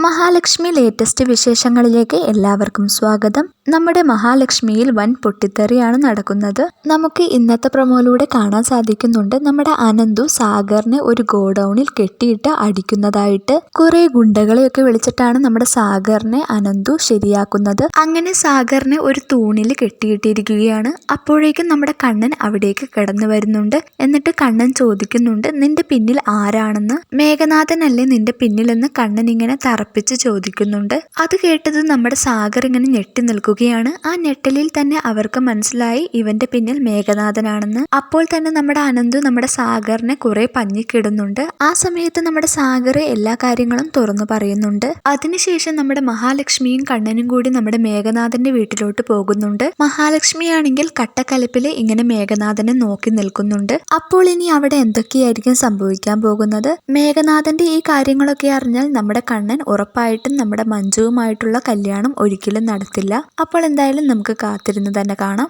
Mahalakshmi latest വിശേഷങ്ങളിലേക്ക് എല്ലാവർക്കും സ്വാഗതം. നമ്മുടെ മഹാലക്ഷ്മിയിൽ വൻ പൊട്ടിത്തെറിയാണ് നടക്കുന്നത്. നമുക്ക് ഇന്നത്തെ പ്രൊമോയിലൂടെ കാണാൻ സാധിക്കുന്നുണ്ട്, നമ്മുടെ അനന്തു സാഗറിനെ ഒരു ഗോഡൌണിൽ കെട്ടിയിട്ട് അടിക്കുന്നതായിട്ട്. കുറെ ഗുണ്ടകളെയൊക്കെ വിളിച്ചിട്ടാണ് നമ്മുടെ സാഗറിനെ അനന്തു ശരിയാക്കുന്നത്. അങ്ങനെ സാഗറിനെ ഒരു തൂണിൽ കെട്ടിയിട്ടിരിക്കുകയാണ്. അപ്പോഴേക്കും നമ്മുടെ കണ്ണൻ അവിടേക്ക് കടന്നു വരുന്നുണ്ട്. എന്നിട്ട് കണ്ണൻ ചോദിക്കുന്നുണ്ട്, നിന്റെ പിന്നിൽ ആരാണെന്ന്. മേഘനാഥനല്ലേ നിന്റെ പിന്നിലെന്ന് കണ്ണൻ ഇങ്ങനെ തറപ്പിച്ച് ചോദിക്കുന്നുണ്ട്. അത് കേട്ടത് നമ്മുടെ സാഗർ ഇങ്ങനെ ഞെട്ടി നിൽക്കുകയാണ്. ആ ഞെട്ടലിൽ തന്നെ അവർക്ക് മനസ്സിലായി ഇവന്റെ പിന്നിൽ മേഘനാഥനാണെന്ന്. അപ്പോൾ തന്നെ നമ്മുടെ അനന്തു നമ്മുടെ സാഗറിനെ കുറെ പഞ്ഞിക്കിടുന്നുണ്ട്. ആ സമയത്ത് നമ്മുടെ സാഗർ എല്ലാ കാര്യങ്ങളും തുറന്നു പറയുന്നുണ്ട്. അതിനുശേഷം നമ്മുടെ മഹാലക്ഷ്മിയും കണ്ണനും കൂടി നമ്മുടെ മേഘനാഥന്റെ വീട്ടിലോട്ട് പോകുന്നുണ്ട്. മഹാലക്ഷ്മി ആണെങ്കിൽ കട്ടക്കലിപ്പില് ഇങ്ങനെ മേഘനാഥനെ നോക്കി നിൽക്കുന്നുണ്ട്. അപ്പോൾ ഇനി അവിടെ എന്തൊക്കെയായിരിക്കും സംഭവിക്കാൻ പോകുന്നത്? മേഘനാഥന്റെ ഈ കാര്യങ്ങളൊക്കെ അറിഞ്ഞാൽ നമ്മുടെ കണ്ണൻ ഉറപ്പായിട്ടും നമ്മുടെ മഞ്ജുവുമായിട്ടുള്ള കല്യാണം ഒരിക്കലും നടത്തില്ല. അപ്പോൾ എന്തായാലും നമുക്ക് കാത്തിരുന്ന് തന്നെ കാണാം.